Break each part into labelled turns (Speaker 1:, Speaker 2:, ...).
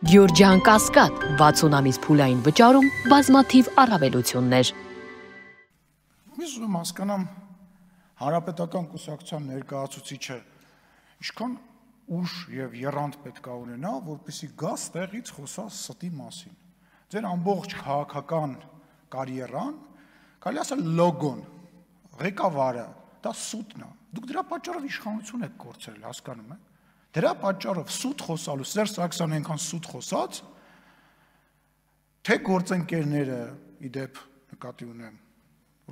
Speaker 1: Գյորջյան Կասկադ 60 ամիս փուլային վճարում բազմաթիվ առավելություններ։
Speaker 2: Ես ուզում հասկանամ հանրապետական կուսակցության ներկայացուցիչը ինչքան ուժ եւ եռանդ պետք է ունենա, որպեսզի գա ստեղից խոսա ստի մասին։ Ձեր ամբողջ քաղաքական կարիերան, կարելի ասել լոգոն, ղեկավարը, դա սուտն է։ Դուք դրա պատճառով իշխանություն եք կորցրել, հասկանում եք։ Դրա պատճառով սուտ խոսալու Սերժ Սարգսյանը այնքան սուտ խոսած, թե գործընկերները, իդեպ նկատի ունեմ,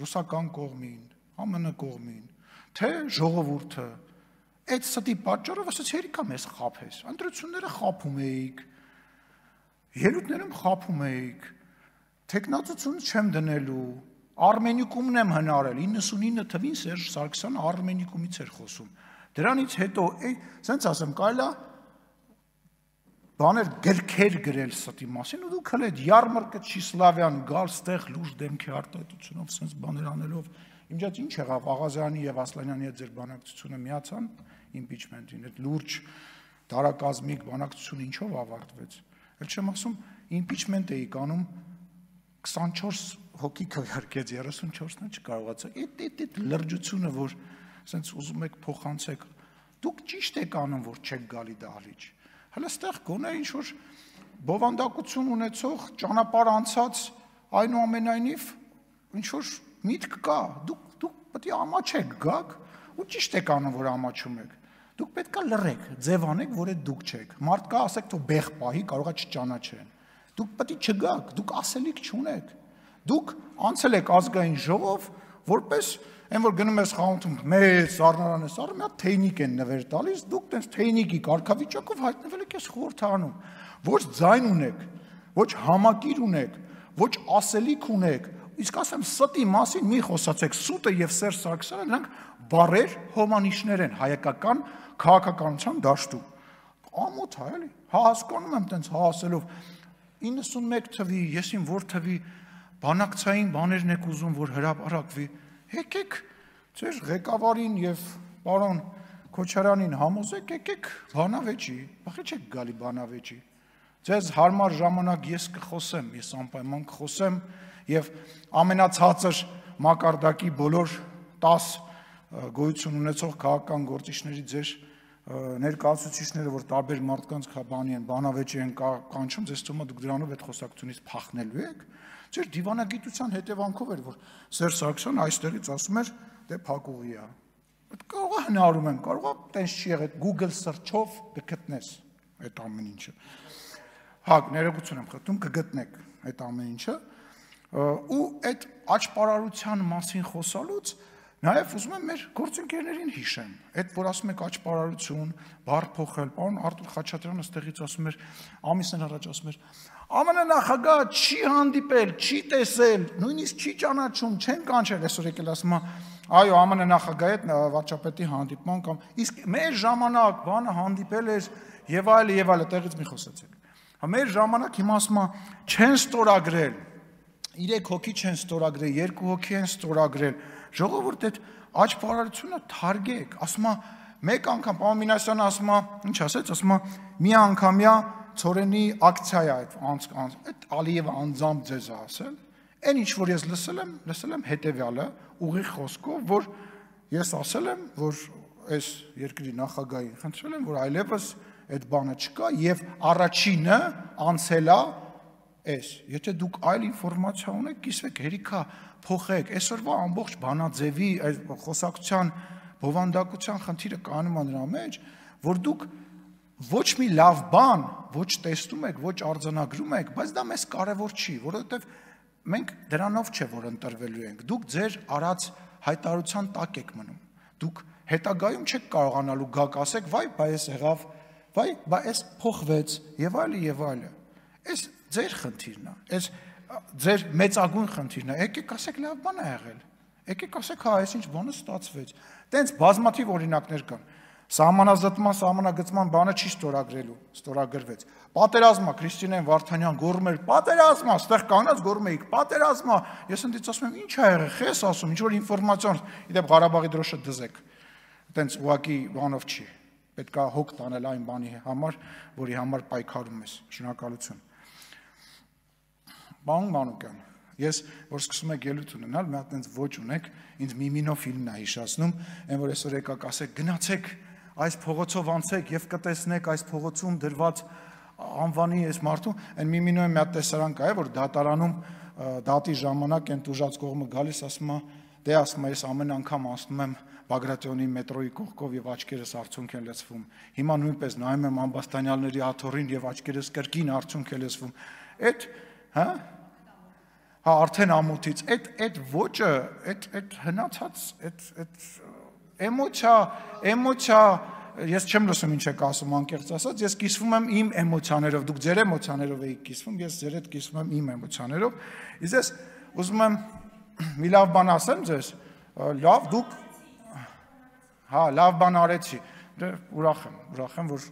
Speaker 2: ռուսական կողմին, ԱՄՆ կողմին, թե ժողովուրդը, այդ ստի պատճառով ասաց հերիքա մեզ խաբես, ընտրությունները խաբում էիք, ելույթներում խաբում էիք, թեկնածություն չեմ դնելու, Արմենիկումն եմ հնարել, 99 թվին Սերժ Սարգսյանը Արմենիկումից էր խոսում, դրանից հետո, սենց ասեմ, կարելի է բաներ գրքեր գրել ստի մասին, ու դուք հələ այդ յարմարկը Չիսլավյան գալ ստեղ լուրջ դեմքի արտահայտությունով, սենց բաներ անելով, իմ ջած ինչ եղավ, Աղազյանի եւ Ասլանյանի հետ ձեր բանակցությունը միացան իմպիչմենտին, այդ լուրջ դարակազմիկ բանակցությունը ինչով ավարտվեց։ Էլ չեմ ասում, իմպիչմենտ էի անում 24 հոգի քվեարկեց, 34-ն չկարողացա։ Այդ լրջությունը, որ սենց ուզում եք փոխանցեք, դուք ճիշտ եք անում, որ չեք գալի դահլիճ։ Հələ ստեղ գոնե ինչ-որ բովանդակություն ունեցող ճանապարհ անցած այնուամենայնիվ ինչ-որ միտք կա, դուք պետք է ամաչեք գաք ու ճիշտ եք անում, որ ամաչում եք։ Դուք պետք է լռեք, ձևանեք, որ այդ դուք չեք։ Մարդ կա, ասեք, թող բեղ պահի, կարող է չճանաչեն։ Դուք պետք է չգաք, դուք ասելիք չունեք։ Դուք անցել եք ազգային ժողով, որպես այն որ գնում ես խանութում մեծ սառնարան ես առնում, մի հատ թեյնիկ են նվեր տալիս, դուք տենց թեյնիկի կարգավիճակով հայտնվել եք ես խորհրդանում, ոչ ձայն ունեք, ոչ համակիր ունեք, ոչ ասելիք ունեք, իսկ ասեմ ստի մասին մի խոսացեք, սուտը եւ Սերժ Սարգսյանը նրանք բարեր հոմանիշներ են հայկական քաղաքականության դաշտում։ Ամոթ է, էլի, հասկանում եմ տենց հասելով 91 թվի, եսին որ թվի բանակցային բաներն եք ուզում, որ հրապարակվի, եկեք ձեր ղեկավարին եւ պարոն Քոչարյանին համոզեք, եկեք բանավեճի, բախի չեք գալի բանավեճի։ Ձեզ հարմար ժամանակ ես կխոսեմ, ես անպայման կխոսեմ եւ ամենացածր մակարդակի բոլոր 10 գոյություն ունեցող քաղաքական գործիչների ձեր ներկայացուցիչները, որ տարբեր մարդկանց բանի են, բանավեճի են կանչում, ձեզ թվում է դուք դրանով այդ խոսակցությունից փախնելու եք։ Ձեր դիվանագիտության հետևանքով էր, որ Սերժ Սարգսյանը այստեղից ասում էր, դե փակուղի է։ Այդ կարող է հնարում եմ, կարող է տենց չի եղել, Google search-ով կգտնես այդ ամեն ինչը։ Հա, ներողություն եմ խնդրում, կգտնեք այդ ամեն ինչը։ Ու այդ աճպարարության մասին խոսալուց նաև ուզում եմ մեր գործընկերներին հիշեմ, այդ որ ասում եք աճպարարություն, բառ փոխել, պարոն Արտուր Խաչատրյանը ստեղից ասում էր, ամիսներ առաջ ասում էր, ԱՄՆ նախագահը չի հանդիպել, չի տեսել, նույնիսկ չի ճանաչում, չեն կանչել, այսօր եկել ասում է, այո, ԱՄՆ նախագահի հետ վարչապետի հանդիպման կամ իսկ մեր ժամանակ բանը հանդիպել էր եւ այլ, տեղից մի խոսացեք։ Հա մեր ժամանակ հիմա ասում է, չեն ստորագրել, 3 հոգի չեն ստորագրել, 2 հոգի են ստորագրել։ Ժողովուրդ այդ աճպարարությունը թարգեք, ասում է, մեկ անգամ պարոն Մինասյանը ասում է, ինչ ասեց, ասում է, մի անգամյա ծորենի ակցիա է այդ Ալիևը անձամբ ձեզ է ասել, այն ինչ որ ես լսել եմ հետևյալը, ուղիղ խոսքով, որ ես ասել եմ, որ այս երկրի նախագահին խնդրել եմ, որ այլևս այդ բանը չկա եւ առաջինը անցել է Էս, եթե դուք այլ ինֆորմացիա ունեք, կիսվեք, հերիքա փոխեք, այսօրվա ամբողջ բանաձևի խոսակցության բովանդակության խնդիրը կանում է նրա մեջ, որ դուք ոչ մի լավ բան ոչ տեսնում եք, ոչ արձանագրում եք, բայց դա մեզ կարևոր չի, որովհետև մենք դրանով չէ, որ ընտրվելու ենք, դուք ձեր արած հայտարարության տակ եք մնում, դուք հետագայում չեք կարողանալու գաք ասեք, վայ, բա էս եղավ, վայ, բա էս փոխվեց, եւ այլը, Այս ձեր խնդիրն է, այս ձեր մեծագույն խնդիրն է, եկեք ասեք լավ բան է եղել, եկեք ասեք հա այս ինչ բանը ստացվեց, տենց բազմաթիվ օրինակներ կան, սահմանազատման, սահմանագծման բանը չի ստորագրվեց, պատերազմա, Քրիստինեն Վարդանյան գոռում էր, պատերազմա, ստեղ կանգնած գոռում էիք, պատերազմա, ես ընդից ասում եմ, ինչ է եղել, խես ասում, ինչ որ ինֆորմացիոն, իդեպ Ղարաբաղի դրոշը դզեք, տենց ուղակի բանով չի, պետք է հոգ տանել այն բանի համար, որի համար պայքարում ես։ Շնորհակալություն։ Պարոն Մանուկյան, ես որ սկսում եք ելույթ ունենալ, մի հատ այնց ոչ ունեք, ինձ Միմինո ֆիլմն է հիշացնում, այն որ այսօր եկաք ասեք, գնացեք այս փողոցով անցեք եւ կտեսնեք այս փողոցում դրված անվանի այս մարդու, այն Միմինոյի մի հատ տեսարան կա, որ դատարանում դատի ժամանակ այն տուժած կողմը գալիս, ասում է, դե ասում է, ես ամեն անգամ անցնում եմ Բագրատյոնի մետրոյի կողքով եւ աչքերս արցունք են լցվում։ Հիմա նույնպես նայում եմ Ամբաստանյալների աթոռին եւ աչքերս կրկին արցունք է լցվում։ Այդ, հա? Հա, արդեն ամոթից, այդ ոճը, այդ հնացած, այդ էմոցիա, ես չեմ լսում ինչ եք ասում անկեղծ ասած, ես կիսվում եմ իմ էմոցիաներով, դուք ձեր էմոցիաներով եք կիսվում, ես ձեր հետ կիսվում եմ իմ էմոցիաներով։ Իսկ ես ուզում եմ մի լավ բան ասեմ ձեզ, լավ դուք հա, լավ բան արեցի, դե ուրախ եմ, որ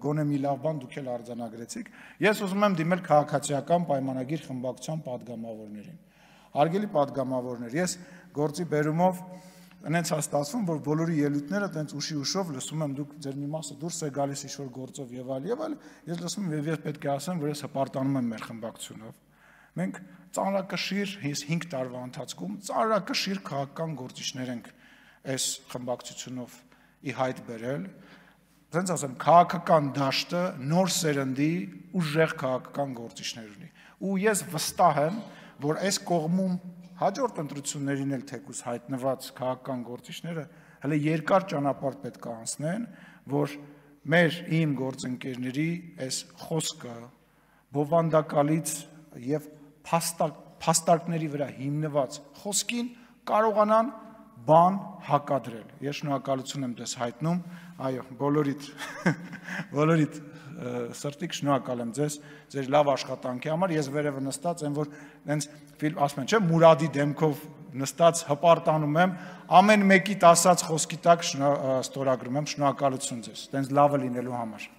Speaker 2: գոնե մի լավ բան դուք էլ արձանագրեցիք։ Ես ուզում եմ դիմել քաղաքացիական պայմանագիր խմբակցության падգամավորներին։ Հարգելի падգամավորներ, ես գործի բերումով այնց հաստատվում, որ բոլորի ելույթները այնց ուշով լսում եմ, դուք ձեր մի մասը դուրս է գալիս ինչ-որ գործով եւ այլ, ես լսում եմ եւ ես պետք է ասեմ, որ ես հպարտանում եմ մեր խմբակցությունով։ Մենք ծանրակշիռ 5 տարվա ընթացքում ծանրակշիռ քաղաքական գործիչներ ենք այս խմբակցությունով ի հայտ բերել, ասենց ասեմ, քաղաքական դաշտը նոր սերնդի ուժեղ քաղաքական գործիչներ ունի։ Ու ես վստահ եմ, որ այս կողմում հաջորդ ընտրություններին էլ թեկուզ հայտնված քաղաքական գործիչները հələ երկար ճանապարհ պետք է անցնեն, որ իմ գործընկերների այս խոսքը բովանդակալից եւ փաստարկների վրա հիմնված խոսքին կարողանան բան հակադրել։ Ես շնորհակալություն եմ դες հայտնում, այո, բոլորիդ սրտիկ շնորհակալ եմ ձեզ, ձեր լավ աշխատանքի համար, ես վերևը նստած եմ, որ հենց ֆիլմ ասում են, չէ, Մուրադի դեմքով նստած հպարտանում եմ, ամեն մեկիդ ասած խոսքի տակ ստորագրում եմ, շնորհակալություն ձեզ, տենց լավը լինելու համար։